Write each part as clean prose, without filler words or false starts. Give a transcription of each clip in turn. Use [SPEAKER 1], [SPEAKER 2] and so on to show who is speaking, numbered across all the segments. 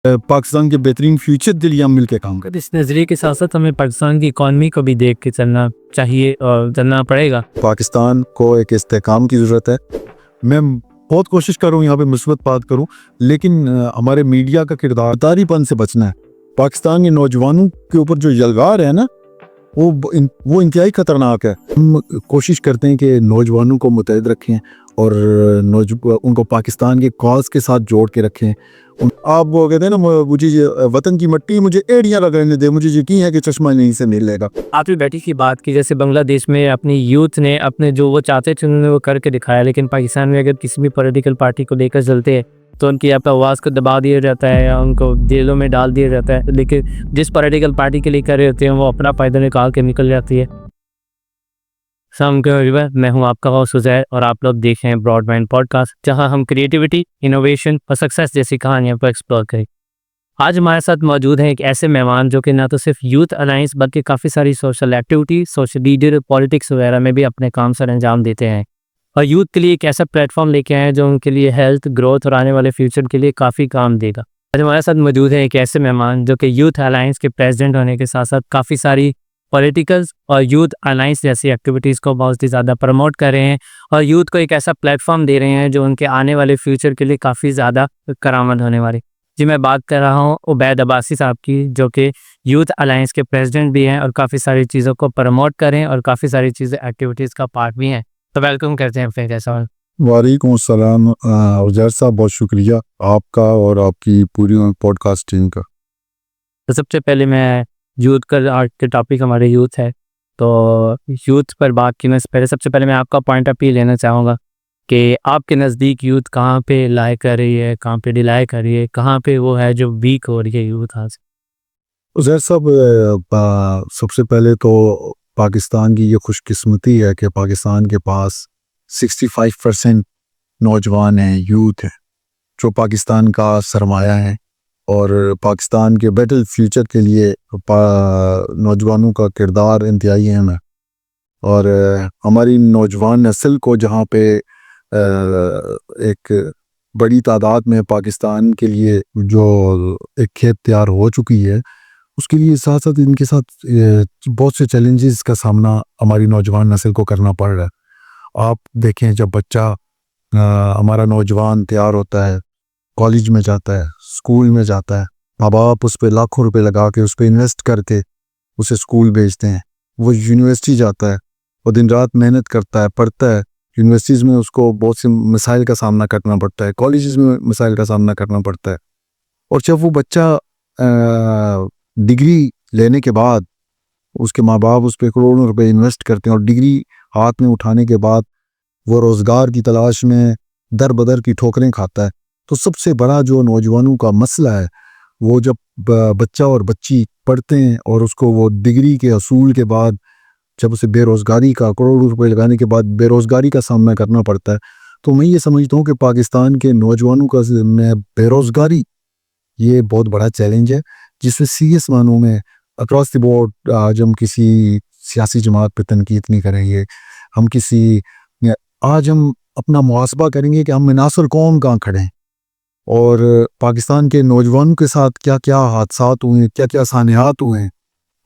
[SPEAKER 1] پاکستان کے بہترین فیوچر کے لیے ہم مل کے کام کریں.
[SPEAKER 2] اس نظریے کے ساتھ ساتھ ہمیں پاکستان کی اکانومی کو بھی دیکھ کے چلنا چاہیے اور چلنا پڑے گا.
[SPEAKER 1] پاکستان کو ایک استحکام کی ضرورت ہے. میں بہت کوشش کر رہا ہوں یہاں پہ مثبت بات کروں، لیکن ہمارے میڈیا کا کرداری پن سے بچنا ہے. پاکستان کے نوجوانوں کے اوپر جو یلغار ہے نا، وہ انتہائی خطرناک ہے. ہم کوشش کرتے ہیں کہ نوجوانوں کو متحد رکھیں اور ان کو پاکستان کے کاز کے ساتھ جوڑ کے رکھیں. آپ وہ کہتے ہیں نا، مجھے وطن کی مٹی مجھے ایڑیاں لگانے دے، مجھے یقین ہے کہ چشمہ نہیں سے نہیں لے گا.
[SPEAKER 2] آپ نے بیٹی کی بات کی، جیسے بنگلہ دیش میں اپنی یوتھ نے اپنے جو وہ چاہتے تھے انہوں نے وہ کر کے دکھایا، لیکن پاکستان میں اگر کسی بھی پولیٹیکل پارٹی کو لے کر چلتے ہیں تو ان کی آواز کو دبا دیا جاتا ہے یا ان کو جیلوں میں ڈال دیا جاتا ہے. لیکن جس پولیٹیکل پارٹی کے لیے کر رہے ہوتے ہیں وہ اپنا فائدہ نکال کے نکل جاتی ہے. السلام علیکم، میں ہوں آپ کا ہوسٹ عزیر اور آپ لوگ دیکھ رہے ہیں براڈ مائنڈ پوڈ کاسٹ، جہاں ہم کریٹیوٹی، انوویشن اور سکسیس جیسی کہانیاں کو ایکسپلور کریں. آج ہمارے ساتھ موجود ہیں ایک ایسے مہمان جو کہ نہ تو صرف یوتھ الائنس بلکہ کافی ساری social activity, social leader, politics وغیرہ میں بھی اپنے کام سر انجام دیتے ہیں اور یوتھ کے لیے ایک ایسا پلیٹ فارم لے کے آئے ہیں جو ان کے لیے ہیلتھ، گروتھ اور آنے والے فیوچر کے لیے کافی کام دے گا. آج ہمارے ساتھ موجود ہیں ایک ایسے مہمان جو کہ یوتھ الائنس کے پریزیڈنٹ ہونے کے ساتھ ساتھ کافی ساری پولیٹیکلز اور یوتھ الائنس جیسی ایکٹیویٹیز کو بہت ہی زیادہ پروموٹ کر رہے ہیں اور یوتھ کو ایک ایسا پلیٹ فارم دے رہے ہیں جو ان کے آنے والے فیوچر کے لیے کافی زیادہ کارآمد ہونے والی. جی، میں بات کر رہا ہوں عبید عباسی صاحب کی، جو کہ یوتھ الائنس کے پریزیڈنٹ بھی ہیں اور کافی ساری چیزوں کو پروموٹ کریں اور کافی ساری چیزیں ایکٹیویٹیز کا پارٹ بھی ہیں. تو ویلکم کرتے ہیں پھر. کیسا؟
[SPEAKER 1] وعلیکم السلام عزیر صاحب، بہت شکریہ آپ کا اور آپ کی پوری پوڈ کاسٹ ٹیم کا.
[SPEAKER 2] تو سب سے پہلے میں یوتھ کا، آج کے ٹاپک ہمارے یوتھ ہے، تو یوتھ پر بات کرنے سے پہلے سب سے پہلے میں آپ کا پوائنٹ آف ویو لینا چاہوں گا کہ آپ کے نزدیک یوتھ کہاں پہ لائے کر رہی ہے، کہاں پہ ڈیلائی کر رہی ہے، کہاں پہ وہ ہے جو ویک ہو رہی ہے یوتھ آج؟
[SPEAKER 1] عزیر صاحب، سب سے پہلے تو پاکستان کی یہ خوش قسمتی ہے کہ پاکستان کے پاس 65% نوجوان ہیں، یوتھ ہیں، جو پاکستان کا سرمایہ ہے اور پاکستان کے بیٹر فیوچر کے لیے نوجوانوں کا کردار انتہائی اہم ہے. اور ہماری نوجوان نسل کو جہاں پہ ایک بڑی تعداد میں پاکستان کے لیے جو ایک کھیت تیار ہو چکی ہے، اس کے لیے ساتھ ساتھ ان کے ساتھ بہت سے چیلنجز کا سامنا ہماری نوجوان نسل کو کرنا پڑ رہا ہے. آپ دیکھیں، جب بچہ ہمارا نوجوان تیار ہوتا ہے، کالج میں جاتا ہے، اسکول میں جاتا ہے، ماں باپ اس پہ لاکھوں روپے لگا کے اس پہ انویسٹ کر کے اسے اسکول بھیجتے ہیں. وہ یونیورسٹی جاتا ہے، وہ دن رات محنت کرتا ہے، پڑھتا ہے. یونیورسٹیز میں اس کو بہت سے مسائل کا سامنا کرنا پڑتا ہے، کالجز میں مسائل کا سامنا کرنا پڑتا ہے. اور جب وہ بچہ ڈگری لینے کے بعد اس کے ماں باپ اس پہ کروڑوں روپے انویسٹ کرتے ہیں اور ڈگری ہاتھ میں اٹھانے کے بعد وہ روزگار کی تلاش میں در بدر کی ٹھوکریں کھاتا ہے. تو سب سے بڑا جو نوجوانوں کا مسئلہ ہے، وہ جب بچہ اور بچی پڑھتے ہیں اور اس کو وہ ڈگری کے حصول کے بعد جب اسے بے روزگاری کا، کروڑوں روپے لگانے کے بعد بے روزگاری کا سامنا کرنا پڑتا ہے، تو میں یہ سمجھتا ہوں کہ پاکستان کے نوجوانوں کا میں بے روزگاری یہ بہت بڑا چیلنج ہے، جس میں سیریس معنوں میں اکراس دی بورڈ آج ہم کسی سیاسی جماعت پہ تنقید نہیں کریں گے. آج ہم اپنا محاسبہ کریں گے کہ ہم عناصر قوم کہاں کھڑے ہیں اور پاکستان کے نوجوانوں کے ساتھ کیا کیا حادثات ہوئے ہیں، کیا کیا سانحات ہوئے ہیں،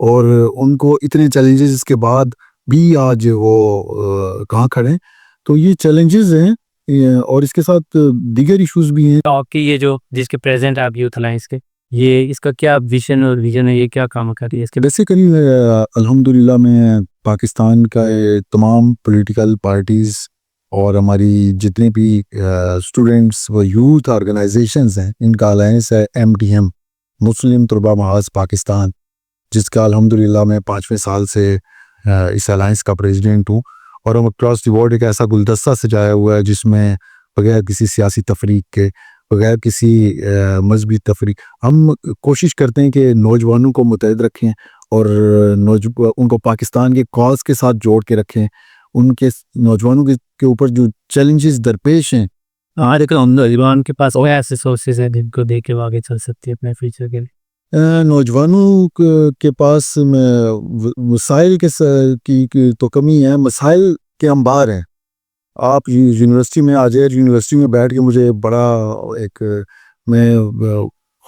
[SPEAKER 1] اور ان کو اتنے چیلنجز کے بعد بھی آج وہ کہاں کھڑے ہیں. تو یہ چیلنجز ہیں اور اس کے ساتھ دیگر ایشوز بھی ہیں.
[SPEAKER 2] آپ کی یہ جو جس کے پریزیڈنٹ آپ یوتھ الائنس کے، یہ اس کا کیا ویژن اور ویژن ہے، یہ کیا کام کر رہی ہے اس کے؟
[SPEAKER 1] بیسیکلی الحمدللہ میں پاکستان کا تمام پولیٹیکل پارٹیز اور ہماری جتنے بھی اسٹوڈنٹس و یوتھ آرگنائزیشنز ہیں، ان کا الائنس ہے MTM، مسلم طلباء محاذ پاکستان، جس کا الحمدللہ میں 5ویں سال سے اس الائنس کا پریزیڈنٹ ہوں. اور ہم اکراس دی ورلڈ ایک ایسا گلدستہ سجایا ہوا ہے جس میں بغیر کسی سیاسی تفریق کے، بغیر کسی مذہبی تفریق، ہم کوشش کرتے ہیں کہ نوجوانوں کو متحد رکھیں اور ان کو پاکستان کے کاز کے ساتھ جوڑ کے رکھیں. ان کے نوجوانوں کے اوپر جو چیلنجز درپیش ہیں،
[SPEAKER 2] آج کل ہم نوجوان کے پاس وہ ایسے سورسز ہیں جن کو دیکھ کے وہ آگے چل سکتی ہے اپنے فیوچر کے لیے.
[SPEAKER 1] نوجوانوں کے پاس مسائل کی تو کمی ہے، مسائل کے انبار ہیں. آپ یونیورسٹی میں آ جائے، یونیورسٹی میں بیٹھ کے مجھے بڑا ایک میں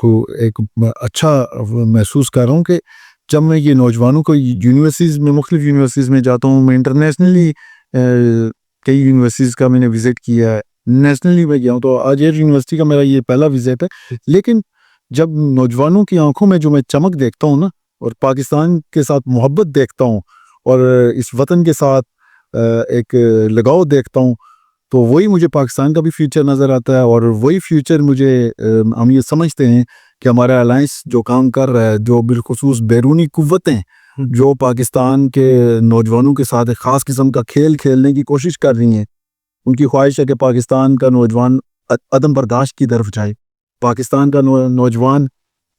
[SPEAKER 1] ایک اچھا محسوس کر رہا ہوں کہ جب میں یہ نوجوانوں کو یونیورسٹیز میں مختلف یونیورسٹیز میں جاتا ہوں. میں انٹرنیشنلی کئی یونیورسٹیز کا میں نے وزٹ کیا ہے, نیشنلی میں گیا ہوں, تو آج ایئر یونیورسٹی کا میرا یہ پہلا وزٹ ہے. لیکن جب نوجوانوں کی آنکھوں میں جو میں چمک دیکھتا ہوں نا, اور پاکستان کے ساتھ محبت دیکھتا ہوں, اور اس وطن کے ساتھ ایک لگاؤ دیکھتا ہوں, تو وہی مجھے پاکستان کا بھی فیوچر نظر آتا ہے. اور وہی فیوچر مجھے ہم یہ سمجھتے ہیں کہ ہمارا الائنس جو کام کر رہا ہے, جو بالخصوص بیرونی قوتیں جو پاکستان کے نوجوانوں کے ساتھ ایک خاص قسم کا کھیل کھیلنے کی کوشش کر رہی ہیں, ان کی خواہش ہے کہ پاکستان کا نوجوان عدم برداشت کی طرف جائے, پاکستان کا نوجوان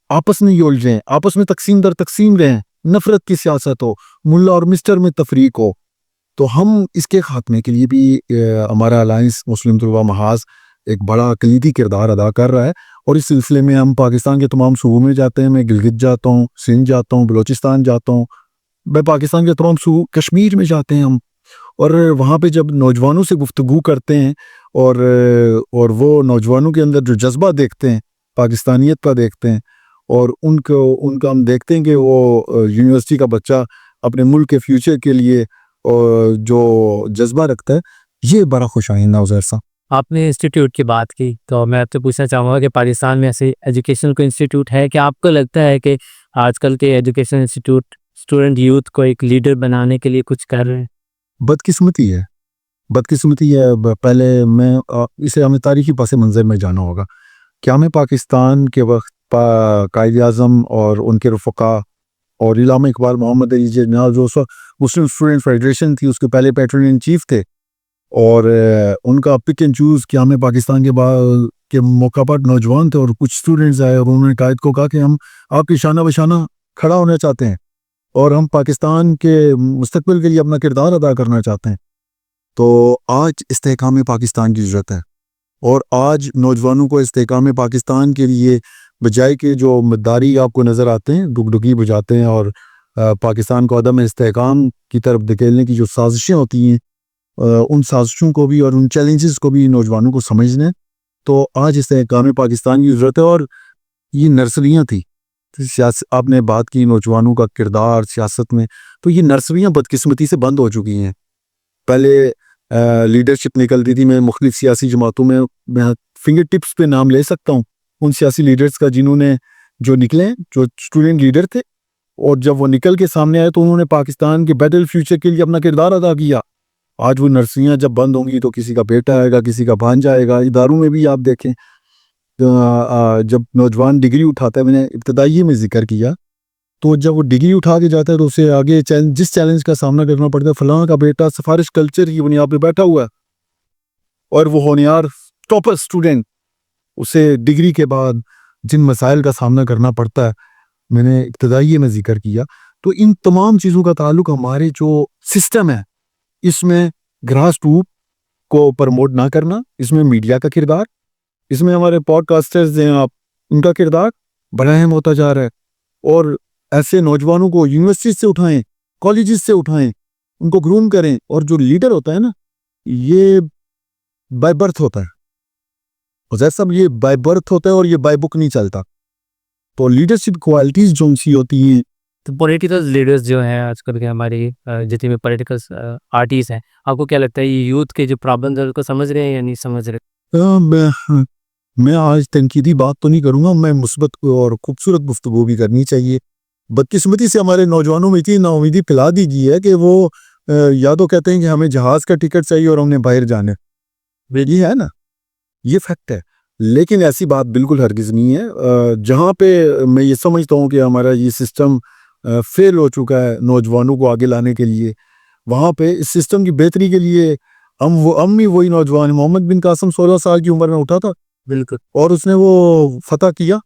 [SPEAKER 1] آپس میں الجھیں, آپس میں تقسیم در تقسیم رہیں, نفرت کی سیاست ہو, ملا اور مسٹر میں تفریق ہو. تو ہم اس کے خاتمے کے لیے بھی ہمارا الائنس مسلم طلباء محاذ ایک بڑا کلیدی کردار ادا کر رہا ہے. اور اس سلسلے میں ہم پاکستان کے تمام صوبوں میں جاتے ہیں. میں گلگت جاتا ہوں, سندھ جاتا ہوں, بلوچستان جاتا ہوں, میں پاکستان کے تمام صوبوں, کشمیر میں جاتے ہیں ہم. اور وہاں پہ جب نوجوانوں سے گفتگو کرتے ہیں اور وہ نوجوانوں کے اندر جو جذبہ دیکھتے ہیں, پاکستانیت کا دیکھتے ہیں, اور ان کا ہم دیکھتے ہیں کہ وہ یونیورسٹی کا بچہ اپنے ملک کے فیوچر کے لیے جو جذبہ رکھتا ہے, یہ بڑا خوش آئندہ عزیر صاحب.
[SPEAKER 2] آپ نے انسٹیٹیوٹ کی بات کی, تو میں آپ سے پوچھنا چاہوں گا کہ پاکستان میں ایسے ایجوکیشنل کوئی انسٹیٹیوٹ ہے کہ آپ کو لگتا ہے کہ آج کل کے ایجوکیشن انسٹیٹیوٹ اسٹوڈنٹ یوتھ کو ایک لیڈر بنانے کے لیے کچھ کر رہے ہیں؟
[SPEAKER 1] بدقسمتی ہے. پہلے میں اسے ہمیں تاریخی پس منظر میں جانا ہوگا. کیا ہمیں پاکستان کے وقت قائد اعظم اور ان کے رفقا اور علامہ اقبال محمد علی جناح جو مسلم اسٹوڈنٹ فیڈریشن تھی, اس کے پہلے پیٹرن ان چیف تھے, اور ان کا پک اینڈ چوز کیا ہمیں پاکستان کے موقع پر نوجوان تھے, اور کچھ اسٹوڈنٹس آئے اور انہوں نے قائد کو کہا کہ ہم آپ کی شانہ بشانہ کھڑا ہونا چاہتے ہیں, اور ہم پاکستان کے مستقبل کے لیے اپنا کردار ادا کرنا چاہتے ہیں. تو آج استحکام پاکستان کی ضرورت ہے, اور آج نوجوانوں کو استحکام پاکستان کے لیے بجائے کہ جو مداری آپ کو نظر آتے ہیں ڈگڈگی بجاتے ہیں اور پاکستان کو عدم استحکام کی طرف دھکیلنے کی جو سازشیں ہوتی ہیں, ان سازشوں کو بھی اور ان چیلنجز کو بھی نوجوانوں کو سمجھنے. تو آج استحکام پاکستان کی ضرورت ہے. اور یہ نرسریاں تھیں, آپ نے بات کی نوجوانوں کا کردار سیاست میں, تو یہ نرسریاں بدقسمتی سے بند ہو چکی ہیں. پہلے لیڈرشپ نکلتی تھی. میں مختلف سیاسی جماعتوں میں فنگر ٹپس پہ نام لے سکتا ہوں ان سیاسی لیڈرز کا جنہوں نے جو نکلے, جو اسٹوڈنٹ لیڈر تھے, اور جب وہ نکل کے سامنے آئے تو انہوں نے پاکستان کے بیٹر فیوچر کے لیے اپنا کردار ادا کیا. آج وہ نرسریاں جب بند ہوں گی تو کسی کا بیٹا آئے گا, کسی کا بھانجا آئے گا. اداروں میں بھی آپ دیکھیں جب نوجوان ڈگری اٹھاتا ہے, میں نے ابتدائی میں ذکر کیا, تو جب وہ ڈگری اٹھا کے جاتا ہے تو اسے آگے جس چیلنج کا سامنا کرنا پڑتا ہے, فلاں کا بیٹا سفارش کلچر کی بنیاد پہ بیٹھا ہوا ہے, اور وہ ہونہار ٹاپر اسٹوڈنٹ, اسے ڈگری کے بعد جن مسائل کا سامنا کرنا پڑتا ہے میں نے ابتدائی میں ذکر کیا. تو ان تمام چیزوں کا تعلق ہمارے جو سسٹم ہے, اس میں گراس روٹ کو پروموٹ نہ کرنا, اس میں میڈیا کا کردار, اس میں ہمارے پوڈ کاسٹرز ہیں آپ, ان کا کردار بڑا اہم ہوتا جا رہا ہے. اور ایسے نوجوانوں کو یونیورسٹی سے اٹھائیں, کالجز سے اٹھائیں, ان کو گروم کریں. اور جو لیڈر ہوتا ہے نا, یہ بائی برتھ ہوتا ہے حضیر صاحب, یہ بائی برتھ ہوتا ہے اور یہ بائی بک نہیں چلتا. تو لیڈرشپ کوالٹیز جو ان سی ہوتی ہیں.
[SPEAKER 2] تو پولیٹیکل لیڈرز جو ہیں آج کل کے ہماری جتنے بھی پولیٹیکل پارٹیز ہیں, آپ کو کیا لگتا ہے یہ یوتھ کے جو پرابلمز ہیں اس کو سمجھ رہے ہیں یا نہیں سمجھ رہے؟
[SPEAKER 1] میں آج تنقیدی بات تو نہیں کروں گا, میں مثبت اور خوبصورت گفتگو بھی کرنی چاہیے. بدقسمتی سے ہمارے نوجوانوں میں اتنی ناامیدی پھیلا دی گئی ہے کہ وہ یا تو کہتے ہیں کہ ہمیں جہاز کا ٹکٹ چاہیے اور ہم نے باہر جانا ہے. یہ ہے نا, یہ فیکٹ ہے. لیکن ایسی بات بالکل ہرگز نہیں ہے. جہاں پہ میں یہ سمجھتا ہوں کہ ہمارا یہ سسٹم فیل ہو چکا ہے نوجوانوں کو آگے لانے کے لیے, وہاں پہ اس سسٹم کی بہتری کے لیے ہم ہی وہی نوجوان. محمد بن قاسم 16 سال کی عمر میں اٹھا تھا
[SPEAKER 2] بالکل,
[SPEAKER 1] اور اس نے وہ فتح کیا.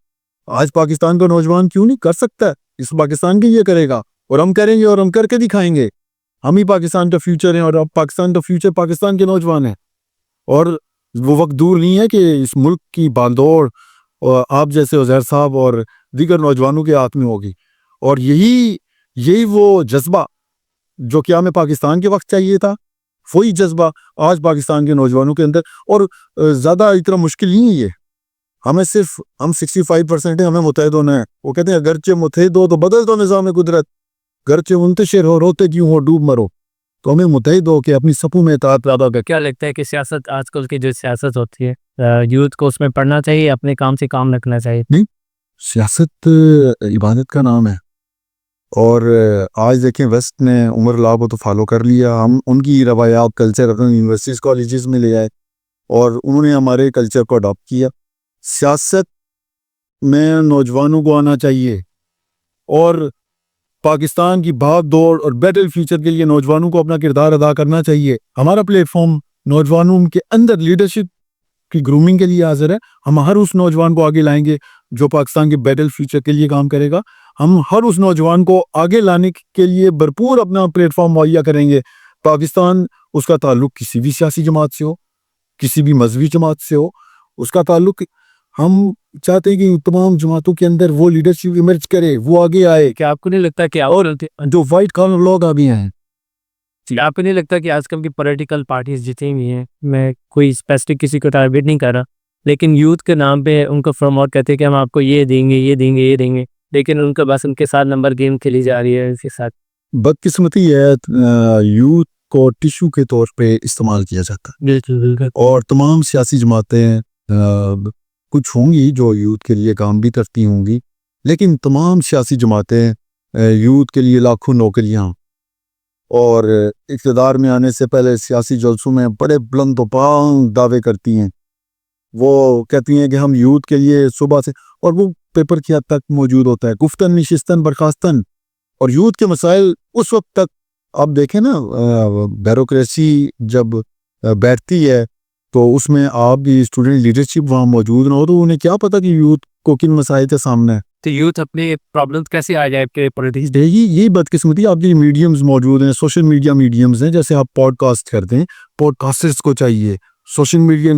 [SPEAKER 1] آج پاکستان کا نوجوان کیوں نہیں کر سکتا ہے؟ اس پاکستان کے یہ کرے گا, اور ہم کریں گے, اور ہم کر کے دکھائیں گے. ہم ہی پاکستان کا فیوچر ہیں, اور اب پاکستان کا فیوچر پاکستان کے نوجوان ہیں. اور وہ وقت دور نہیں ہے کہ اس ملک کی باندوڑ آپ جیسے عزیر صاحب اور دیگر نوجوانوں کے ہاتھ میں ہوگی. اور یہی وہ جذبہ جو کہ ہمیں پاکستان کے وقت چاہیے تھا, وہی جذبہ آج پاکستان کے نوجوانوں کے اندر. اور زیادہ اتنا مشکل نہیں ہے یہ, ہمیں صرف ہم 65% ہیں، ہمیں متحد ہونا ہے. وہ کہتے ہیں اگرچہ متحد ہو تو بدل دو نظام قدرت، گرچہ منتشر ہو روتے کیوں ہو ڈوب مرو. تو ہمیں متحد ہو کے اپنی سپوں میں اطاعت پیدا کر.
[SPEAKER 2] کیا لگتا ہے کہ سیاست آج کل کی جو سیاست ہوتی ہے یوتھ کو اس میں پڑھنا چاہیے، اپنے کام سے کام رکھنا چاہیے؟
[SPEAKER 1] نہیں، سیاست عبادت کا نام ہے. اور آج دیکھیں ویسٹ نے عمر لا کو تو فالو کر لیا، ہم ان کی روایات کلچر اپنے یونیورسٹیز کالجز میں لے آئے اور انہوں نے ہمارے کلچر کو اڈاپٹ کیا. سیاست میں نوجوانوں کو آنا چاہیے اور پاکستان کی بھاگ دوڑ اور بیٹر فیوچر کے لیے نوجوانوں کو اپنا کردار ادا کرنا چاہیے. ہمارا پلیٹ فارم نوجوانوں کے اندر لیڈرشپ کی گرومنگ کے لیے حاضر ہے. ہم ہر اس نوجوان کو آگے لائیں گے جو پاکستان کے بیٹر فیوچر کے لیے کام کرے گا. ہم ہر اس نوجوان کو آگے لانے کے لیے بھرپور اپنا پلیٹ فارم مہیا کریں گے. پاکستان اس کا تعلق کسی بھی سیاسی جماعت سے ہو، کسی بھی مذہبی جماعت سے ہو، اس کا تعلق ہم چاہتے ہیں کہ تمام جماعتوں کے اندر وہ لیڈرشپ ایمرج کرے، وہ آگے آئے.
[SPEAKER 2] کہ آپ کو نہیں لگتا کہ
[SPEAKER 1] اور جو وائٹ کالر لوگ ابھی ہیں،
[SPEAKER 2] آپ کو نہیں لگتا کہ آج کل کی پولیٹیکل پارٹیز جتنی بھی ہیں، میں کوئی اسپیسیفک کسی کو ٹارگیٹ نہیں کر رہا، لیکن یوتھ کے نام پہ ان کو پروموٹ کرتے ہیں کہ ہم آپ کو یہ دیں گے یہ دیں گے یہ دیں گے، لیکن ان کا بس ان کے ساتھ نمبر گیم کھیلی جا رہی ہے. اس کے ساتھ
[SPEAKER 1] بدقسمتی ہے یوتھ کو ٹیشو کے طور پہ استعمال کیا جاتا ہے.
[SPEAKER 2] بالکل
[SPEAKER 1] اور تمام سیاسی جماعتیں کچھ ہوں گی جو یوتھ کے لیے کام بھی کرتی ہوں گی، لیکن تمام سیاسی جماعتیں یوتھ کے لیے لاکھوں نوکریاں اور اقتدار میں آنے سے پہلے سیاسی جلسوں میں بڑے بلند و بلند دعوے کرتی ہیں. وہ کہتی ہیں کہ ہم یوتھ کے لیے صبح سے، اور وہ پیپر کی حد تک موجود ہوتا ہے گفتن نشستن برخاستن. اور یوتھ کے مسائل اس وقت تک آپ دیکھیں نا، بیوروکریسی جب بیٹھتی ہے تو اس میں آپ بھی اسٹوڈنٹ لیڈرشپ وہاں موجود نہ ہو تو انہیں کیا پتہ کہ یوتھ کو کن مسائل کے سامنے ہے.
[SPEAKER 2] تو یوتھ اپنے پرابلمس کیسے آ جائے کہ پولیٹکس
[SPEAKER 1] یہی بدقسمتی. آپ کی میڈیمز موجود ہیں، سوشل میڈیا میڈیمز ہیں، جیسے آپ پوڈ کاسٹ کرتے ہیں، پوڈ کاسٹرز کو چاہیے سوشل میڈیا.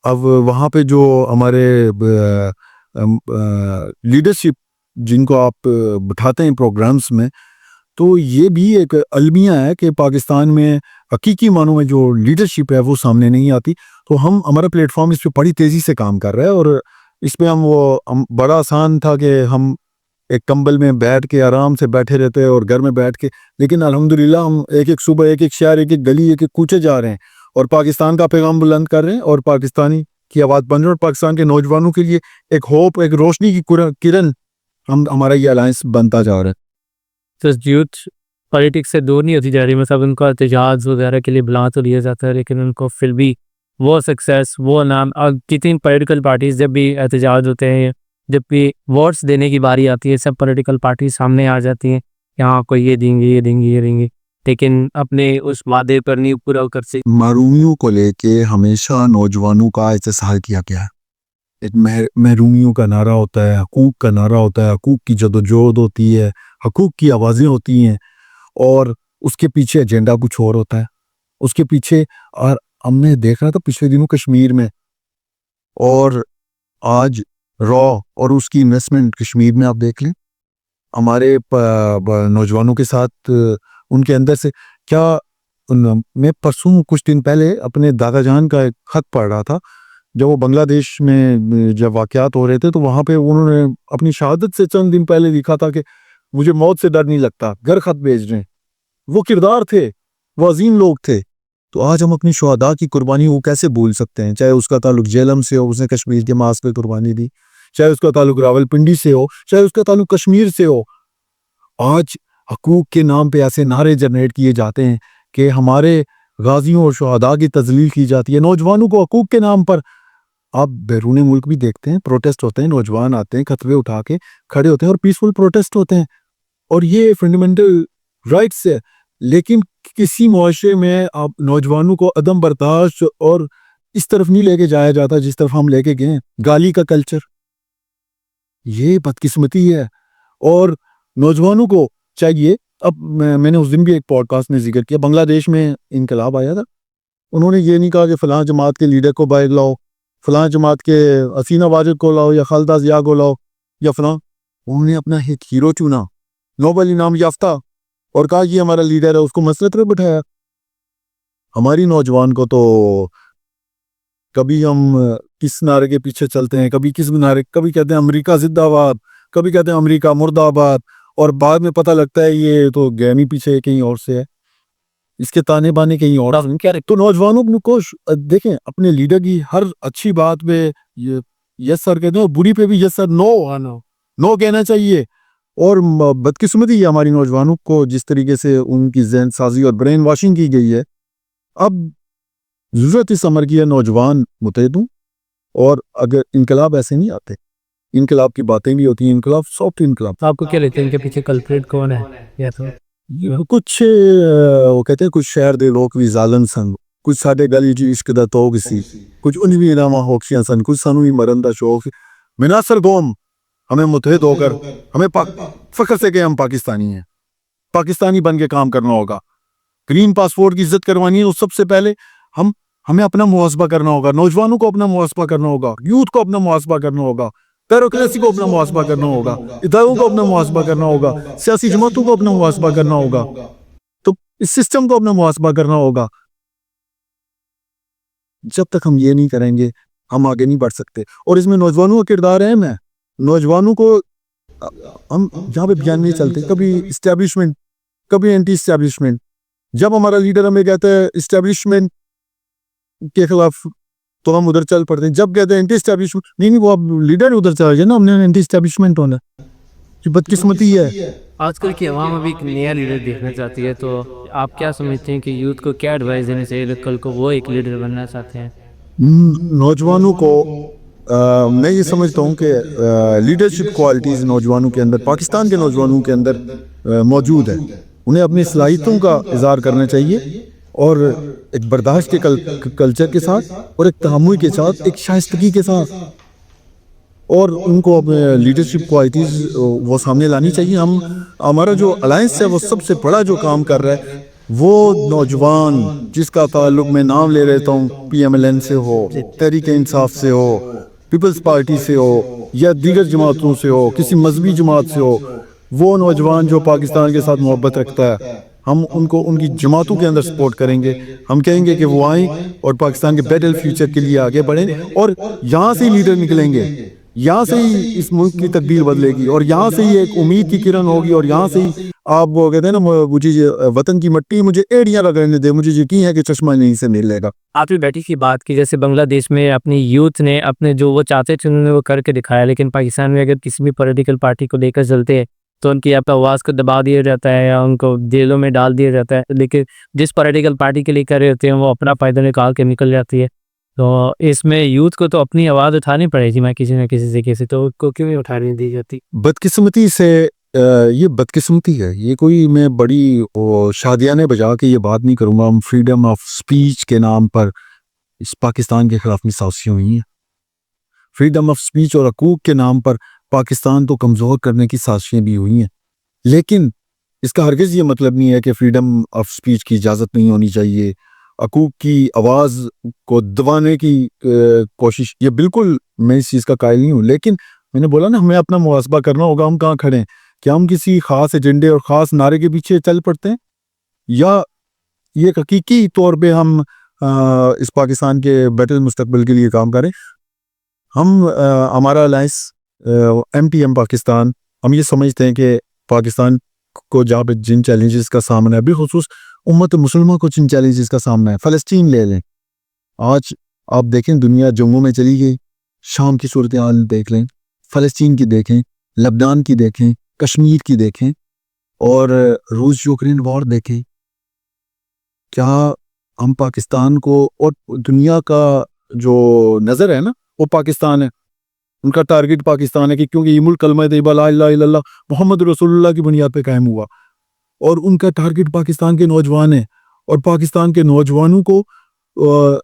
[SPEAKER 1] اب وہاں پہ جو ہمارے لیڈرشپ جن کو آپ بٹھاتے ہیں پروگرامز میں، تو یہ بھی ایک المیہ ہے کہ پاکستان میں حقیقی معنوں میں جو لیڈرشپ ہے وہ سامنے نہیں آتی. تو ہمارا پلیٹ فارم اس پہ بڑی تیزی سے کام کر رہا ہے اور اس پہ ہم بڑا آسان تھا کہ ہم ایک کمبل میں بیٹھ کے آرام سے بیٹھے رہتے اور گھر میں بیٹھ کے، لیکن الحمدللہ ہم ایک ایک صوبہ، ایک ایک شہر، ایک ایک گلی، ایک ایک کوچے جا رہے ہیں اور پاکستان کا پیغام بلند کر رہے ہیں اور پاکستانی کی آواز بن رہے ہیں اور پاکستان کے نوجوانوں کے لیے ایک ہوپ، ایک روشنی کی کرن ہمارا یہ الائنس بنتا جا رہا ہے.
[SPEAKER 2] تو یوتھ پولیٹکس سے دور نہیں ہوتی جا رہی، مطلب ان کو احتجاج وغیرہ کے لیے بلا تو لیا جاتا ہے، لیکن ان کو پھر بھی وہ سکسیس، وہ نام، اور کتنی پولیٹیکل پارٹیز جب بھی احتجاج ہوتے ہیں، جب بھی ووٹس دینے کی باری آتی ہے، سب پولیٹیکل پارٹیز سامنے آ جاتی ہیں کہ ہاں کو یہ دیں گے یہ دیں گے یہ دیں گے، لیکن اپنے اس وعدے پر نہیں پورا کر سکتے.
[SPEAKER 1] محرومیوں کو لے کے ہمیشہ نوجوانوں کا استحصال کیا گیا ہے. ایک محرومیوں کا نعرہ ہوتا ہے، حقوق کا نعرہ ہوتا ہے، حقوق کی جدوجہد ہوتی ہے، حقوق کی آوازیں ہوتی ہیں، اور اس کے پیچھے ایجنڈا کچھ اور ہوتا ہے. اس کے پیچھے، اور ہم نے دیکھ رہا تھا پچھلے دنوں کشمیر میں، اور آج را اور اس کی انویسٹمنٹ کشمیر میں آپ دیکھ لیں ہمارے نوجوانوں کے ساتھ ان کے اندر سے کیا. میں پرسوں کچھ دن پہلے اپنے دادا جان کا ایک خط پڑھ رہا تھا جب وہ بنگلہ دیش میں جب واقعات ہو رہے تھے، تو وہاں پہ انہوں نے اپنی شہادت سے چند دن پہلے لکھا تھا کہ مجھے موت سے ڈر نہیں لگتا، گھر خط بھیج رہے ہیں. وہ کردار تھے، وہ عظیم لوگ تھے. تو آج ہم اپنی شہداء کی قربانی وہ کیسے بھول سکتے ہیں؟ چاہے اس کا تعلق جیلم سے ہو، اس نے کشمیر کے ماسک پہ قربانی دی، چاہے اس کا تعلق راول پنڈی سے ہو، چاہے اس کا تعلق کشمیر سے ہو. آج حقوق کے نام پہ ایسے نعرے جنریٹ کیے جاتے ہیں کہ ہمارے غازیوں اور شہداء کی تذلیل کی جاتی ہے نوجوانوں کو حقوق کے نام پر. آپ بیرون ملک بھی دیکھتے ہیں، پروٹیسٹ ہوتے ہیں، نوجوان آتے ہیں خطبے اٹھا کے کھڑے ہوتے ہیں اور پیسفل پروٹیسٹ ہوتے ہیں، اور یہ فنڈامنٹل رائٹس ہے. لیکن کسی معاشرے میں آپ نوجوانوں کو عدم برداشت اور اس طرف نہیں لے کے جایا جاتا جس طرف ہم لے کے گئے. گالی کا کلچر، یہ بدقسمتی ہے. اور نوجوانوں کو چاہیے، اب میں نے اس دن بھی ایک پوڈ کاسٹ میں ذکر کیا، بنگلہ دیش میں انقلاب آیا تھا، انہوں نے یہ نہیں کہا کہ فلاں جماعت کے لیڈر کو باہر لاؤ، فلاں جماعت کے حسینہ واجد کو لاؤ یا خالدہ ضیاء کو لاؤ یا فلاں. انہوں نے اپنا ایک ہیرو چنا، نوبل انعام یافتہ، اور کہا یہ ہمارا لیڈر ہے، اس کو مسلط پہ بٹھایا. ہماری نوجوان کو تو کبھی ہم کس نعرے کے پیچھے چلتے ہیں, کبھی کس نعرے, کبھی کہتے ہیں امریکہ زندہ باد, کبھی کہتے ہیں امریکہ مرد آباد, اور بعد میں پتہ لگتا ہے یہ تو گیم ہی پیچھے کہیں اور سے ہے, اس کے تانے بانے کہیں اور. تو نوجوانوں کو دیکھیں اپنے لیڈر کی ہر اچھی بات پہ یس سر کہتے ہیں, اور بری پہ بھی یس سر نو کہنا چاہیے. اور بدقسمتی ہے ہماری نوجوانوں کو جس طریقے سے ان کی ذہن سازی اور برین واشنگ کی گئی ہے. اب ضرورت اس امر کی ہے نوجوان متحد ہوں, اور اگر انقلاب ایسے نہیں آتے, انقلاب کی باتیں بھی ہوتی ہیں, انقلاب سافٹ انقلاب.
[SPEAKER 2] آپ کو کیا لگتا ہے ان کے پیچھے کلپریٹ کون ہے؟ یا تو
[SPEAKER 1] کچھ وہ کہتے ہیں کچھ شہر دے لوگ بھی ظالم سن, کچھ ساڈے گلی جی عشق دا توگ سی, کچھ ان بھی نامہ ہوکشیاں سن, کچھ سانو بھی مرن دا شوق. مناصر قوم ہمیں متحد ہو کر ہمیں فخر سے کہ ہم پاکستانی ہیں, پاکستانی بن کے کام کرنا ہوگا. گرین پاسپورٹ کی عزت کروانی ہے تو سب سے پہلے ہمیں اپنا محاسبہ کرنا ہوگا, نوجوانوں کو اپنا محاسبہ کرنا ہوگا, یوتھ کو اپنا محاسبہ کرنا ہوگا, بیوروکریسی کو اپنا محاسبہ کرنا ہوگا, اداروں کو اپنا محاسبہ کرنا ہوگا, سیاسی جماعتوں کو اپنا محاسبہ کرنا ہوگا, تو اس سسٹم کو اپنا محاسبہ کرنا ہوگا. جب تک ہم یہ نہیں کریں گے ہم آگے نہیں بڑھ سکتے. اور اس میں نوجوانوں کا کردار اہم ہے. نوجوانوں کو ہم جہاں پہ بیان نہیں چلتے, کبھی اسٹیبلشمنٹ کبھی اینٹی اسٹیبلشمنٹ. جب ہمارا لیڈر ہمیں کہتا ہے اسٹیبلشمنٹ کے خلاف تو ہم ادھر چل پڑتے ہیں, جب کہتے ہیں اینٹی اسٹیبلشمنٹ, نہیں وہ اب لیڈر ادھر چلا جائے نا, ہم نے اینٹی اسٹیبلشمنٹ ہونا. یہ بدقسمتی ہے.
[SPEAKER 2] آج کل کی عوام ابھی ایک نیا لیڈر دیکھنا چاہتی ہے, تو آپ کیا سمجھتے ہیں کہ یوتھ کو کیا ایڈوائز دینا چاہیے کل کو وہ ایک لیڈر بننا چاہتے ہیں؟
[SPEAKER 1] نوجوانوں کو میں یہ سمجھتا ہوں کہ لیڈرشپ کوالٹیز نوجوانوں کے اندر, پاکستان کے نوجوانوں کے اندر موجود ہے. انہیں اپنی صلاحیتوں کا اظہار کرنا چاہیے, اور ایک برداشت کے کلچر کے ساتھ, اور ایک تحمل کے ساتھ, ایک شائستگی کے ساتھ, اور ان کو اپنے لیڈرشپ کوالٹیز وہ سامنے لانی چاہیے. ہمارا جو الائنس ہے وہ سب سے بڑا جو کام کر رہا ہے وہ نوجوان, جس کا تعلق میں نام لے لیتا ہوں, پی ایم ایل این سے ہو, تحریک انصاف سے ہو, پیپلز پارٹی سے ہو, یا دیگر جماعتوں سے ہو, کسی مذہبی جماعت سے ہو, وہ نوجوان جو پاکستان کے ساتھ محبت رکھتا ہے, ہم ان کو ان کی جماعتوں کے اندر سپورٹ کریں گے. ہم کہیں گے کہ وہ آئیں اور پاکستان کے بیٹر فیوچر کے لیے آگے بڑھیں, اور یہاں سے ہی لیڈر نکلیں گے, یہاں سے ہی اس ملک کی تقدیر بدلے گی, اور یہاں سے ہی ایک امید کی کرن ہوگی, اور یہاں سے ہی آپ وہ کہتے ہیں نا, مجھے وطن کی مٹی مجھے ایڑیاں لگانے دے, مجھے یقین ہے کہ چشمہ نہیں سے مل لے گا.
[SPEAKER 2] آپ نے بیٹی کی بات کی, جیسے بنگلہ دیش میں اپنی یوتھ نے اپنے جو وہ چاہتے تھے انہوں نے وہ کر کے دکھایا, لیکن پاکستان میں اگر کسی بھی پولیٹیکل پارٹی کو لے کر چلتے ہیں تو ان کی آواز کو دبا دیا جاتا ہے یا ان کو جیلوں میں ڈال دیا جاتا ہے. لیکن جس پولیٹیکل پارٹی کے لیے کر رہے ہوتے ہیں وہ اپنا فائدہ نکال کے نکل جاتی ہے. تو اس میں یوتھ کو تو اپنی آواز اٹھانی پڑے گی, میں کسی نہ کسی طریقے سے, تو کو کیوں نہیں اٹھانی دی جاتی؟
[SPEAKER 1] بدقسمتی سے یہ بدقسمتی ہے, یہ کوئی میں بڑی شادیانے بجا کے یہ بات نہیں کروں گا. ہم فریڈم آف سپیچ کے نام پر اس پاکستان کے خلاف سازشیں ہوئی ہیں, فریڈم آف سپیچ اور حقوق کے نام پر پاکستان کو کمزور کرنے کی سازشیں بھی ہوئی ہیں. لیکن اس کا ہرگز یہ مطلب نہیں ہے کہ فریڈم آف سپیچ کی اجازت نہیں ہونی چاہیے, حقوق کی آواز کو دبانے کی کوشش, یہ بالکل میں اس چیز کا قائل نہیں ہوں. لیکن میں نے بولا نا, ہمیں اپنا محاسبہ کرنا ہوگا, ہم کہاں کھڑے ہیں, کہ ہم کسی خاص ایجنڈے اور خاص نعرے کے پیچھے چل پڑتے ہیں, یا یہ حقیقی طور پہ ہم اس پاکستان کے بیٹر مستقبل کے لیے کام کریں. ہمارا alliance M T M Pakistan, ہم یہ سمجھتے ہیں کہ پاکستان کو جہاں پہ جن چیلنجز کا سامنا ہے, بالخصوص امت مسلمہ کو جن چیلنجز کا سامنا ہے, فلسطین لے لیں, آج آپ دیکھیں دنیا جنگوں میں چلی گئی, شام کی صورتحال دیکھ لیں, فلسطین کی دیکھیں, لبنان کی دیکھیں, کشمیر کی دیکھیں, اور روس یوکرین وار دیکھیں. کیا ہم پاکستان کو, اور دنیا کا جو نظر ہے نا وہ پاکستان ہے, ان کا ٹارگٹ پاکستان ہے, کہ کیونکہ یہ ملک کلمہ طیبہ لا الہ الا اللہ محمد رسول اللہ کی بنیاد پہ قائم ہوا, اور ان کا ٹارگٹ پاکستان کے نوجوان ہیں, اور پاکستان کے نوجوانوں کو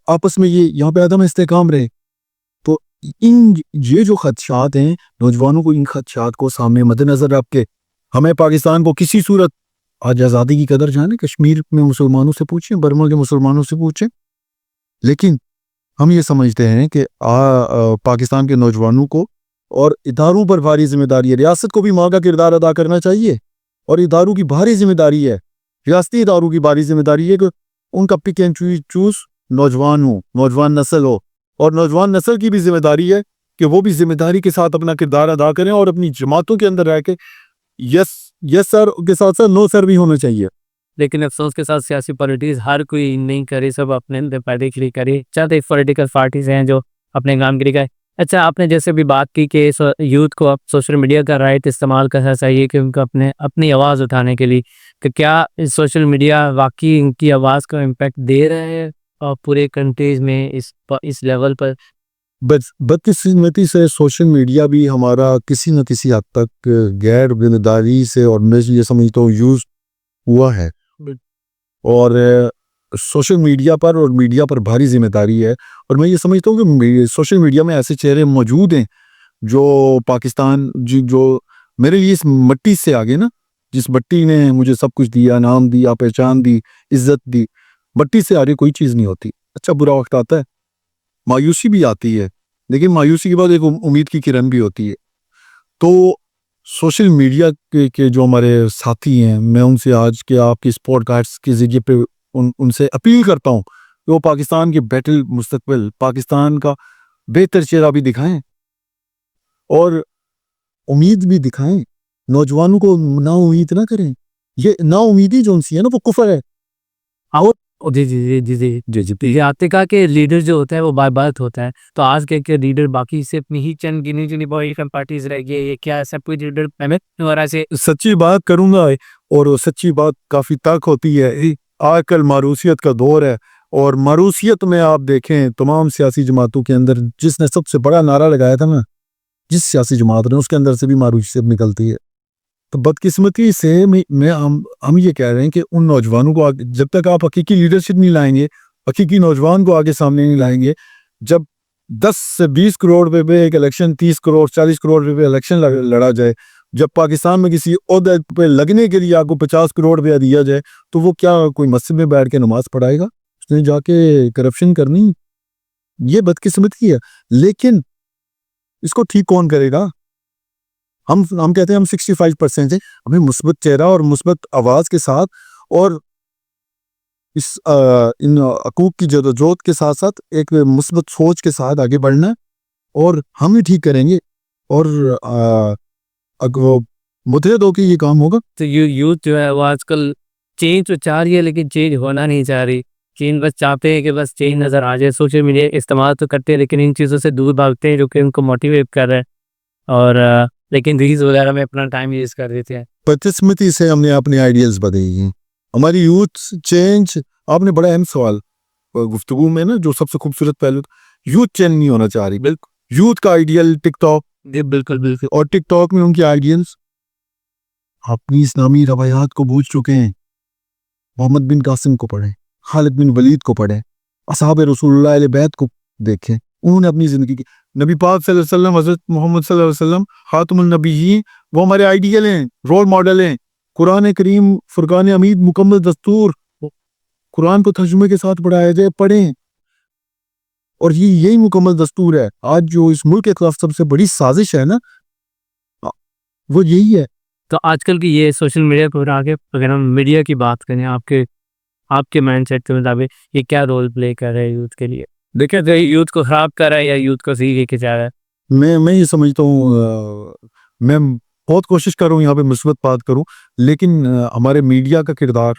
[SPEAKER 1] آپس میں یہاں پہ عدم استحکام رہے. تو یہ جو خدشات ہیں, نوجوانوں کو ان خدشات کو سامنے مد نظر رکھ کے ہمیں پاکستان کو کسی صورت, آج آزادی کی قدر جانے, کشمیر میں مسلمانوں سے پوچھیں, برما کے مسلمانوں سے پوچھیں, لیکن ہم یہ سمجھتے ہیں کہ پاکستان کے نوجوانوں کو اور اداروں پر بھاری ذمہ داری ہے. ریاست کو بھی ماں کا کردار ادا کرنا چاہیے, اور اداروں کی بھاری ذمہ داری ہے, ریاستی اداروں کی بھاری ذمہ داری ہے کہ ان کا پک اینڈ چوز نوجوان ہو, نوجوان نسل ہو, اور نوجوان نسل کی بھی ذمہ داری ہے کہ وہ بھی ذمہ داری کے ساتھ اپنا کردار ادا کریں اور اپنی جماعتوں کے اندر رہ کے یس سر کے ساتھ ساتھ نو سر بھی ہونا چاہیے.
[SPEAKER 2] لیکن افسوس کے ساتھ سیاسی پالیٹکس ہر کوئی نہیں کرے, سب اپنے فائدے کے لیے کرے. چاہتے پولیٹیکل پارٹیز ہیں جو اپنے کام کے لیے کرے. اچھا, آپ نے جیسے بھی بات کی کہ یوتھ کو اب سوشل میڈیا کا رائٹ استعمال کرنا چاہیے کہ ان کو اپنی آواز اٹھانے کے لیے, کہ کیا سوشل میڈیا واقعی ان کی آواز کو امپیکٹ دے رہا ہے پورے کنٹریز میں اس لیول پر؟
[SPEAKER 1] بدقسمتی سے سوشل میڈیا بھی ہمارا کسی نہ کسی حد تک غیر ذمہ داری سے اور میں یہ سمجھتا ہوں یوز ہوا ہے, اور سوشل میڈیا پر اور میڈیا پر بھاری ذمہ داری ہے. اور میں یہ سمجھتا ہوں کہ سوشل میڈیا میں ایسے چہرے موجود ہیں جو پاکستان جو میرے لیے اس مٹی سے آگے نا, جس مٹی نے مجھے سب کچھ دیا, نام دیا, پہچان دی, عزت دی, مٹی سے آگے کوئی چیز نہیں ہوتی. اچھا برا وقت آتا ہے, مایوسی بھی آتی ہے, لیکن مایوسی کے بعد ایک امید کی کرن بھی ہوتی ہے. تو سوشل میڈیا کے جو ہمارے ساتھی ہیں, میں ان سے آج کے آپ کے اس پوڈ کاسٹ کے ذریعے پہ ان سے اپیل کرتا ہوں کہ وہ پاکستان کے بیٹل مستقبل, پاکستان کا بہتر چہرہ بھی دکھائیں اور امید بھی دکھائیں. نوجوانوں کو نا امید نہ کریں. یہ نا امیدی جو ان سی ہے نا وہ کفر ہے.
[SPEAKER 2] جی جی جی جی جی جی جی آپ نے کہا کہ لیڈر جو ہوتا ہے وہ بار بار ہوتا ہے, تو آج کے لیڈر باقی سے اپنی ہی چند گنی چنی پولیٹیکل پارٹیز رہ گئی, یہ کیا سب کوئی لیڈر وغیرہ سے
[SPEAKER 1] سچی بات کروں گا, اور وہ سچی بات کافی تک ہوتی ہے. آج کل ماروثیت کا دور ہے, اور ماروثیت میں آپ دیکھیں تمام سیاسی جماعتوں کے اندر جس نے سب سے بڑا نعرہ لگایا تھا نا, جس سیاسی جماعت نے, اس کے اندر سے بھی ماروثیت نکلتی ہے. تو بدقسمتی سے ہم یہ کہہ رہے ہیں کہ ان نوجوانوں کو جب تک آپ حقیقی لیڈرشپ نہیں لائیں گے, حقیقی نوجوان کو آگے سامنے نہیں لائیں گے, جب 10 سے 20 کروڑ روپے پہ ایک الیکشن, 30 کروڑ 40 کروڑ روپے الیکشن لڑا جائے, جب پاکستان میں کسی عہدے پہ لگنے کے لیے آپ کو 50 کروڑ روپیہ دیا جائے, تو وہ کیا کوئی مسجد میں بیٹھ کے نماز پڑھائے گا؟ اس نے جا کے کرپشن کرنی. یہ بدقسمتی ہے, لیکن اس کو ٹھیک کون کرے گا؟ ہم کہتے ہیں ہم 65% ہیں, ہمیں مثبت چہرہ اور مثبت آواز کے ساتھ اور ان حقوق کی جدوجہد کے ساتھ ساتھ ایک مثبت سوچ کے ساتھ آگے بڑھنا ہے, اور ہم ہی ٹھیک کریں گے, اور متحد ہو کے یہ کام ہوگا.
[SPEAKER 2] تو یوتھ جو ہے وہ آج کل چینج تو چاہ رہی ہے لیکن چینج ہونا نہیں چاہ رہی. چینج بس چاہتے ہیں کہ بس چینج نظر آ جائے. سوشل میڈیا استعمال تو کرتے ہیں لیکن ان چیزوں سے دور بھاگتے ہیں جو کہ ان کو موٹیویٹ کر رہے ہیں, اور لیکن ریلز وغیرہ میں اپنا ٹائم یوز کر دیتے ہیں.
[SPEAKER 1] بدقسمتی سے ہم نے اپنے آئیڈیلز بدلی ہیں. ہماری یوتھ چینج, آپ نے بڑا اہم سوال گفتگو میں نا, جو سب سے خوبصورت پہلو, یوتھ چینج نہیں ہونا چاہ رہی. بالکل یوتھ کا آئیڈیل ٹک ٹاک,
[SPEAKER 2] بالکل بالکل,
[SPEAKER 1] اور ٹک ٹاک میں ان کے آئیڈیلز اپنی اسلامی روایات کو بھول چکے ہیں. محمد بن قاسم کو پڑھیں, خالد بن ولید کو پڑھیں, اصحاب رسول اللہ علیہ بیت کو دیکھیں. انہوں نے اپنی زندگی کی, نبی پاک صلی اللہ علیہ وسلم, حضرت محمد صلی اللہ علیہ وسلم خاتم النبیین, وہ ہمارے آئیڈیل ہیں, رول ماڈل ہیں. قرآن کریم فرقان حمید مکمل دستور, قرآن کو ترجمے کے ساتھ پڑھایا جائے, پڑھیں. اور یہی مکمل دستور ہے. آج جو اس ملک کے خلاف سب سے بڑی سازش ہے نا, وہ یہی ہے.
[SPEAKER 2] تو آج کل کی یہ سوشل میڈیا پر آگے اگر ہم میڈیا کی بات کریں, آپ کے مائنڈ سیٹ کے مطابق یہ کیا رول پلے کر رہا ہے یوتھ کے لیے؟ دیکھیں تو یوتھ کو خراب کر رہا ہے یا یوتھ کو صحیح لے کے جا رہا ہے؟
[SPEAKER 1] میں یہ سمجھتا ہوں, میں بہت کوشش کر رہا ہوں یہاں پہ مثبت بات کروں, لیکن ہمارے میڈیا کا کردار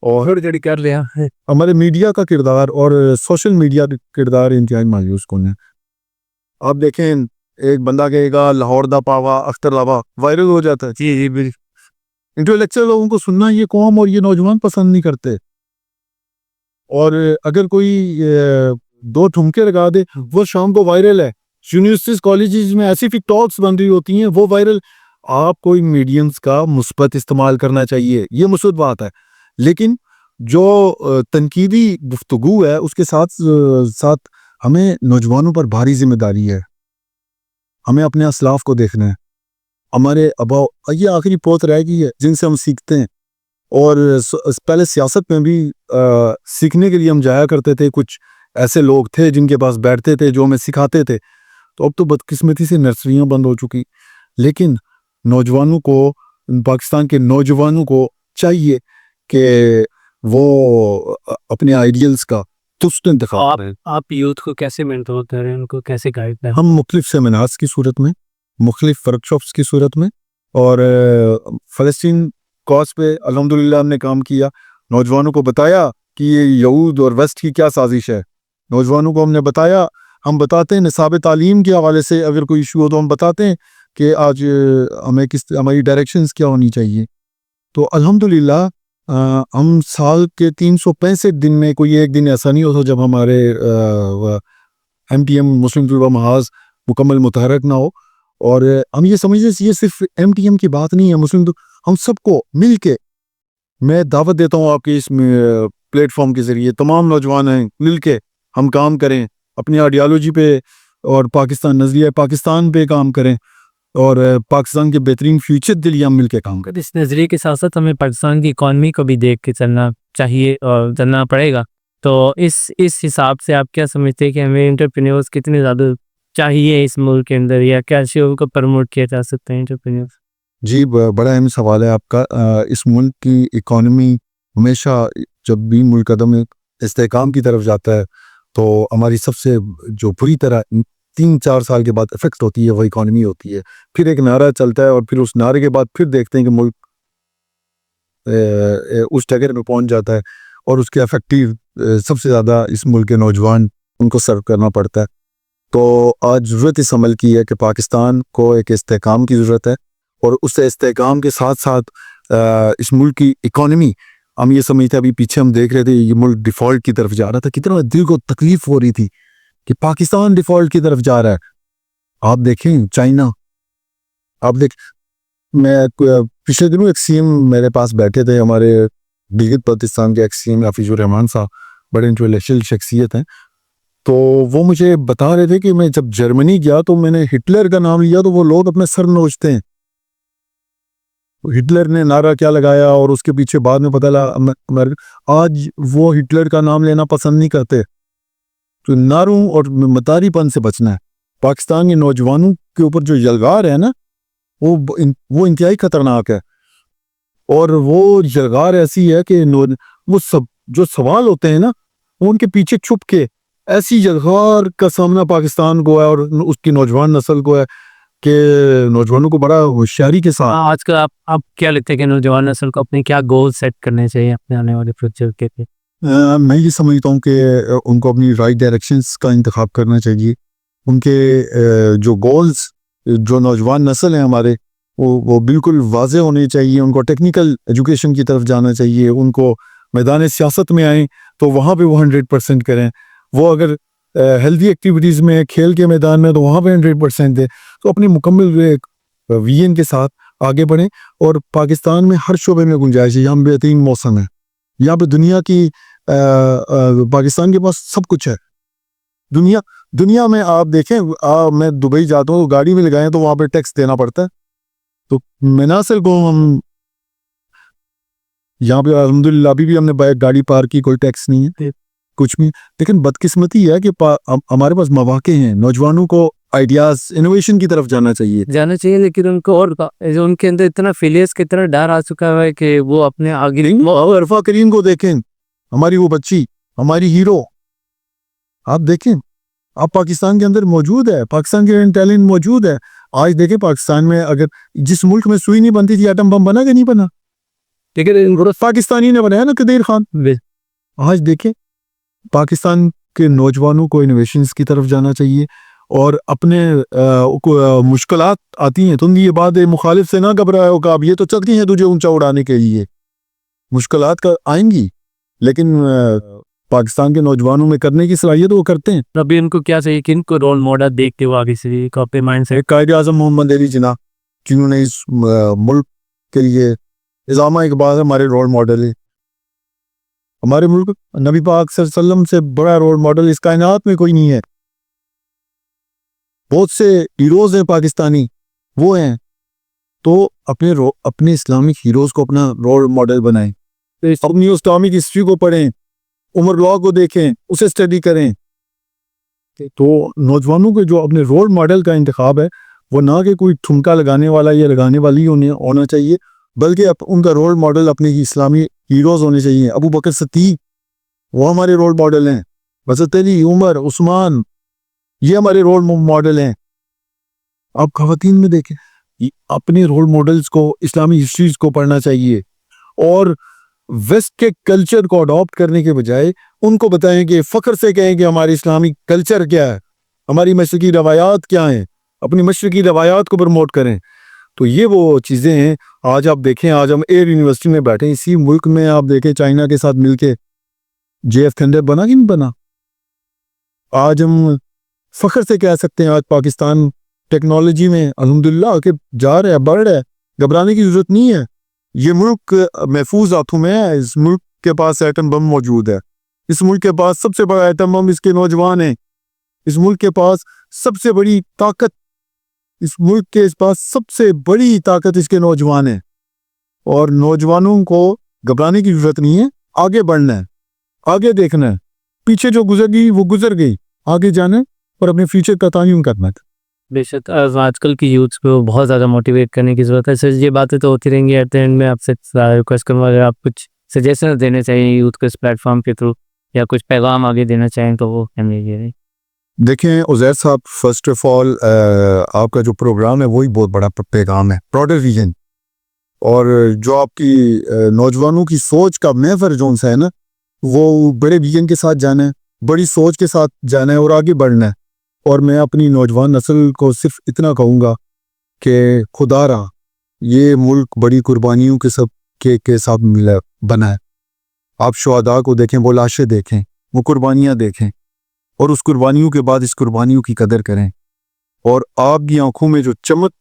[SPEAKER 1] اور
[SPEAKER 2] کر لیا
[SPEAKER 1] ہمارے میڈیا کا کردار اور سوشل میڈیا کا کردار انتہائی مایوس کن ہے. آپ دیکھیں, ایک بندہ کہے گا لاہور دا پاوا اختر لاوا, وائرل ہو جاتا ہے.
[SPEAKER 2] جی جی بالکل.
[SPEAKER 1] انٹلیکچوئل لوگوں کو سننا یہ قوم اور یہ نوجوان پسند نہیں کرتے, اور اگر کوئی 2 ٹھمکے لگا دے وہ شام کو وائرل ہے. یونیورسٹیز کالجز میں ایسی فک ٹاکس بن رہی ہوتی ہیں, وہ وائرل. آپ کو میڈینز کا مثبت استعمال کرنا چاہیے, یہ مثبت بات ہے, لیکن جو تنقیدی گفتگو ہے اس کے ساتھ ساتھ ہمیں نوجوانوں پر بھاری ذمہ داری ہے. ہمیں اپنے اسلاف کو دیکھنا ہے. ہمارے یہ آخری پوت رہ گئی ہے جن سے ہم سیکھتے ہیں, اور پہلے سیاست میں بھی سیکھنے کے لیے ہم جایا کرتے تھے, کچھ ایسے لوگ تھے جن کے پاس بیٹھتے تھے جو ہمیں سکھاتے تھے. تو اب تو بدقسمتی سے نرسریاں بند ہو چکی. لیکن نوجوانوں کو, پاکستان کے نوجوانوں کو چاہیے کہ وہ اپنے آئیڈیلز کا درست انتخاب ہے.
[SPEAKER 2] آپ یوتھ کو کیسے مینٹور کر رہے ہیں, ان کو کیسے گائیڈ کر رہے ہیں؟
[SPEAKER 1] ہم مختلف سیمینارز کی صورت میں, مختلف ورکشاپس کی صورت میں, اور فلسطین کاز پہ الحمدللہ ہم نے کام کیا. نوجوانوں کو بتایا کہ یہ یہود اور ویسٹ کی کیا سازش ہے. نوجوانوں کو ہم نے بتایا, ہم بتاتے ہیں نصاب تعلیم کے حوالے سے اگر کوئی ایشو ہو تو ہم بتاتے ہیں کہ آج ہمیں ہماری ڈائریکشنز کیا ہونی چاہیے. تو الحمدللہ ہم سال کے 365 دن میں کوئی ایک دن ایسا نہیں ہوتا جب ہمارے ایم ٹی ایم مسلم طلبہ محاذ مکمل متحرک نہ ہو. اور ہم یہ سمجھتے ہیں یہ صرف ایم ٹی ایم کی بات نہیں ہے, مسلم ہم سب کو مل کے, میں دعوت دیتا ہوں آپ کے اس پلیٹ فارم کے ذریعے, تمام نوجوان ہیں مل کے ہم کام کریں اپنی آئیڈیالوجی پہ اور پاکستان نظریہ پاکستان پہ کام کریں اور پاکستان کے بہترین فیوچر کے لیے ہم مل کے کام کریں.
[SPEAKER 2] اس نظریے کے ساتھ ساتھ ہمیں پاکستان کی اکانومی کو بھی دیکھ کے چلنا چاہیے اور چلنا پڑے گا. تو اس حساب سے آپ کیا سمجھتے ہیں کہ ہمیں انٹرپرینیورس کتنے زیادہ چاہیے اس ملک کے اندر, یا کیسے ان کو پروموٹ کیا جا سکتا ہے انٹرپرینیورس؟
[SPEAKER 1] جی بڑا اہم سوال ہے آپ کا. اس ملک کی اکانومی ہمیشہ جب بھی ملک قدم استحکام کی طرف جاتا ہے تو ہماری سب سے جو بری طرح 3-4 سال کے بعد افیکٹ ہوتی ہے وہ اکانومی ہوتی ہے. پھر ایک نعرہ چلتا ہے اور پھر اس نعرے کے بعد پھر دیکھتے ہیں کہ ملک اس ٹگر میں پہنچ جاتا ہے اور اس کے افیکٹو سب سے زیادہ اس ملک کے نوجوان ان کو سرو کرنا پڑتا ہے. تو آج ضرورت اس عمل کی ہے کہ پاکستان کو ایک استحکام کی ضرورت ہے, اور اس استحکام کے ساتھ ساتھ اس ملک کی اکانومی, ہم یہ سمجھتے ہیں ابھی پیچھے ہم دیکھ رہے تھے یہ ملک ڈیفالٹ کی طرف جا رہا تھا, کتنا دل کو تکلیف ہو رہی تھی کہ پاکستان ڈیفالٹ کی طرف جا رہا ہے. آپ دیکھیں چائنا, آپ میں پچھلے دنوں ایک سی ایم میرے پاس بیٹھے تھے, ہمارے گلگت بلتستان کے ایک سی ایم حفیظ الرحمان صاحب, بڑے انٹلیکچوئل شخصیت ہیں. تو وہ مجھے بتا رہے تھے کہ میں جب جرمنی گیا تو میں نے ہٹلر کا نام لیا تو وہ لوگ اپنے سر نوچتے ہیں, ہٹلر نے نعرہ کیا لگایا اور اس کے پیچھے بعد میں پتہ لگا آج وہ ہٹلر کا نام لینا پسند نہیں کرتے. تو نعروں اور متاری پن سے بچنا ہے. پاکستان کے نوجوانوں کے اوپر جو یلغار ہے نا وہ انتہائی خطرناک ہے, اور وہ یلغار ایسی ہے کہ وہ سب جو سوال ہوتے ہیں نا وہ ان کے پیچھے چھپ کے ایسی یلغار کا سامنا پاکستان کو ہے اور اس کی نوجوان نسل کو ہے کہ نوجوانوں کو بڑا ہوشیاری کے ساتھ.
[SPEAKER 2] آج کل آپ کیا لگتا ہے کہ نوجوان نسل کو اپنے کیا گول سیٹ کرنے چاہیے اپنے آنے والے فیوچر کے لیے؟
[SPEAKER 1] میں یہ سمجھتا ہوں کہ ان کو اپنی رائٹ ڈائریکشنز کا انتخاب کرنا چاہیے. ان کے جو گولز جو نوجوان نسل ہیں ہمارے وہ بالکل واضح ہونے چاہیے. ان کو ٹیکنیکل ایجوکیشن کی طرف جانا چاہیے, ان کو میدان سیاست میں آئیں تو وہاں پہ وہ 100% کریں. وہ اگر ہیلدی ایکٹیویٹیز میں کھیل کے میدان میں تو وہاں پہ 100% دیں. تو اپنی مکمل ویژن کے ساتھ آگے بڑھیں. اور پاکستان میں ہر شعبے میں گنجائش ہے. یہاں بہترین موسم ہے, یہاں پہ دنیا کی پاکستان کے پاس سب کچھ ہے. دنیا میں آپ دیکھیں, میں دبئی جاتا ہوں گاڑی میں لگائیں تو وہاں پہ ٹیکس دینا پڑتا ہے. تو مناسل کو ہم یہاں پہ الحمدللہ ابھی بھی ہم نے گاڑی پارک کی, کوئی ٹیکس نہیں ہے کچھ بھی. لیکن بدقسمتی ہے کہ ہمارے پاس مواقع ہیں, نوجوانوں کو آئیڈیاز انوویشن کی طرف جانا چاہیے,
[SPEAKER 2] لیکن ان کو اور ان کے اندر اتنا فیلیئرز کی طرح ڈر آ چکا ہے کہ وہ اپنے آگے.
[SPEAKER 1] عرفہ کریم کو دیکھیں, ہماری وہ بچی, ہماری ہیرو, آپ دیکھیں, آپ پاکستان کے اندر موجود ہے, پاکستان کے ٹیلنٹ موجود ہے. آج دیکھیں پاکستان میں اگر جس ملک میں سوئی نہیں بنتی تھی ایٹم بم بنا کہ نہیں بنا, لیکن پاکستانی نے بنایا نا, قدیر خان. آج دیکھیں پاکستان کے نوجوانوں کو انوویشنز کی طرف جانا چاہیے, اور اپنے مشکلات آتی ہیں, تم یہ بات مخالف سے نہ گھبرائے ہو کہ اب یہ تو چلتی ہیں تجھے اونچا اڑانے کے لیے, مشکلات کا آئیں گی, لیکن پاکستان کے نوجوانوں میں کرنے کی صلاحیت وہ کرتے ہیں.
[SPEAKER 2] ابھی ان کو کیا چاہیے کہ ان کو رول ماڈل دیکھ کے وہ آگے سے کاپی مائنڈ سے.
[SPEAKER 1] قائد اعظم محمد علی جناح جنہوں نے اس ملک کے لیے, علامہ اقبال ہمارے رول ماڈل ہے. ہمارے ملک نبی پاک صلی اللہ علیہ وسلم سے بڑا رول ماڈل اس کائنات میں کوئی نہیں ہے. بہت سے ہیروز ہیں پاکستانی, وہ ہیں. تو اپنے اسلامک ہیروز کو اپنا رول ماڈل بنائیں, اپنی اسلامک ہسٹری کو پڑھیں, عمر لاء کو دیکھیں, اسے اسٹڈی کریں. تو نوجوانوں کے جو اپنے رول ماڈل کا انتخاب ہے وہ نہ کہ کوئی ٹھمکا لگانے والا یا لگانے والی ہونا چاہیے, بلکہ ان کا رول ماڈل اپنے اسلامی ہیروز ہونے چاہیے. ابو بکر صدیق وہ ہمارے رول ماڈل ہیں. حضرت علی, عمر, عثمان, یہ ہمارے رول ماڈل ہیں. آپ خواتین میں دیکھیں, اپنے رول ماڈلز کو, اسلامی ہسٹریز کو پڑھنا چاہیے, اور ویسٹ کے کلچر کو اڈاپٹ کرنے کے بجائے ان کو بتائیں کہ فخر سے کہیں کہ ہماری اسلامی کلچر کیا ہے, ہماری مشرقی روایات کیا ہیں, اپنی مشرقی روایات کو پروموٹ کریں. تو یہ وہ چیزیں ہیں. آج آپ دیکھیں, آج ہم ایئر یونیورسٹی میں بیٹھے, اسی ملک میں آپ دیکھیں چائنا کے ساتھ مل کے جے ایف تھنڈر بنا کہ نہیں بنا. آج ہم فخر سے کہہ سکتے ہیں آج پاکستان ٹیکنالوجی میں الحمدللہ کہ جا رہا ہے, بڑھ رہا ہے, گھبرانے کی ضرورت نہیں ہے. یہ ملک محفوظ ہاتھوں میں ہے. اس ملک کے پاس ایٹم بم موجود ہے, اس ملک کے پاس سب سے بڑا ایٹم بم اس کے نوجوان ہیں, اس ملک کے پاس سب سے بڑی طاقت, اس ملک کے پاس سب سے بڑی طاقت اس کے نوجوان ہیں. اور نوجوانوں کو گھبرانے کی ضرورت نہیں ہے, آگے بڑھنا ہے, آگے دیکھنا ہے. پیچھے جو گزر گئی وہ گزر گئی, آگے جانا ہے اور اپنے فیوچر کا تعین کرنا ہے.
[SPEAKER 2] بے شک آج کل کی یوتھ کو بہت زیادہ موٹیویٹ کرنے کی ضرورت ہے. سر یہ باتیں تو ہوتی رہیں گی. ایٹ دا اینڈ میں آپ سے ریکویسٹ کروں گا اگر آپ کچھ سجیشن دینے چاہیں یوتھ کو اس پلیٹ فارم کے تھرو, یا کچھ پیغام آگے دینا چاہیں تو وہ ہم یہ.
[SPEAKER 1] دیکھیں عزیر صاحب, فرسٹ آف آل آپ کا جو پروگرام ہے وہی بہت بڑا پیغام ہے, براڈر ویژن, اور جو آپ کی نوجوانوں کی سوچ کا محور جو سا ہے نا, وہ بڑے ویژن کے ساتھ جانا ہے, بڑی سوچ کے ساتھ جانا ہے اور آگے بڑھنا ہے. اور میں اپنی نوجوان نسل کو صرف اتنا کہوں گا کہ خدا را یہ ملک بڑی قربانیوں کے ساتھ بنا ہے. آپ شہداء کو دیکھیں, وہ لاشیں دیکھیں, وہ قربانیاں دیکھیں, اور اس قربانیوں کے بعد اس قربانیوں کی قدر کریں. اور آپ کی آنکھوں میں جو چمک,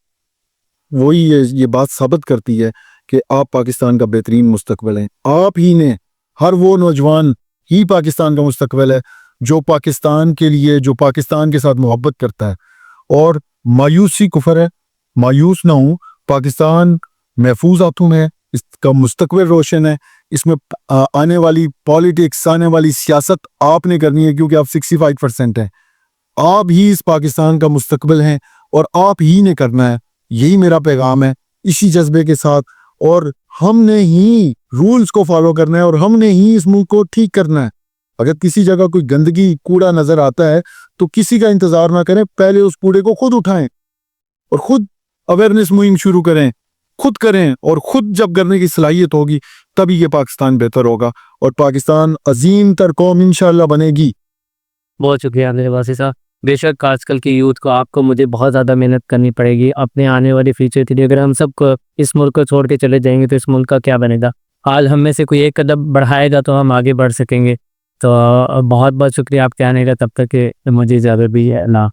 [SPEAKER 1] وہی یہ بات ثابت کرتی ہے کہ آپ پاکستان کا بہترین مستقبل ہیں. آپ ہی نے, ہر وہ نوجوان ہی پاکستان کا مستقبل ہے جو پاکستان کے لیے, جو پاکستان کے ساتھ محبت کرتا ہے. اور مایوسی کفر ہے, مایوس نہ ہوں, پاکستان محفوظ ہاتھوں میں ہے, اس کا مستقبل روشن ہے. اس میں آنے والی پالیٹکس, آنے والی سیاست آپ نے کرنی ہے, کیونکہ آپ 65% ہیں. آپ ہی اس پاکستان کا مستقبل ہیں اور آپ ہی نے کرنا ہے. یہی میرا پیغام ہے, اسی جذبے کے ساتھ. اور ہم نے ہی رولز کو فالو کرنا ہے, اور ہم نے ہی اس ملک کو ٹھیک کرنا ہے. اگر کسی جگہ کوئی گندگی, کوڑا نظر آتا ہے تو کسی کا انتظار نہ کریں, پہلے اس کوڑے کو خود اٹھائیں اور خود اویئرنیس مہم شروع کریں, خود کریں. اور خود جب کرنے کی صلاحیت ہوگی تبھی یہ پاکستان بہتر ہوگا, اور پاکستان عظیم تر قوم انشاءاللہ بنے گی.
[SPEAKER 2] بہت شکریہ میرے واسی صاحب. بے شک آج کل کی یوتھ کو, آپ کو, مجھے بہت زیادہ محنت کرنی پڑے گی اپنے آنے والے فیوچر کے لیے. اگر ہم سب کو اس ملک کو چھوڑ کے چلے جائیں گے تو اس ملک کا کیا بنے گا. آج ہم میں سے کوئی ایک قدم بڑھائے گا تو ہم آگے بڑھ سکیں گے. تو بہت بہت شکریہ آپ کے آنے کا. تب تک کہ مجھے اجازت بھی ہے. اللہ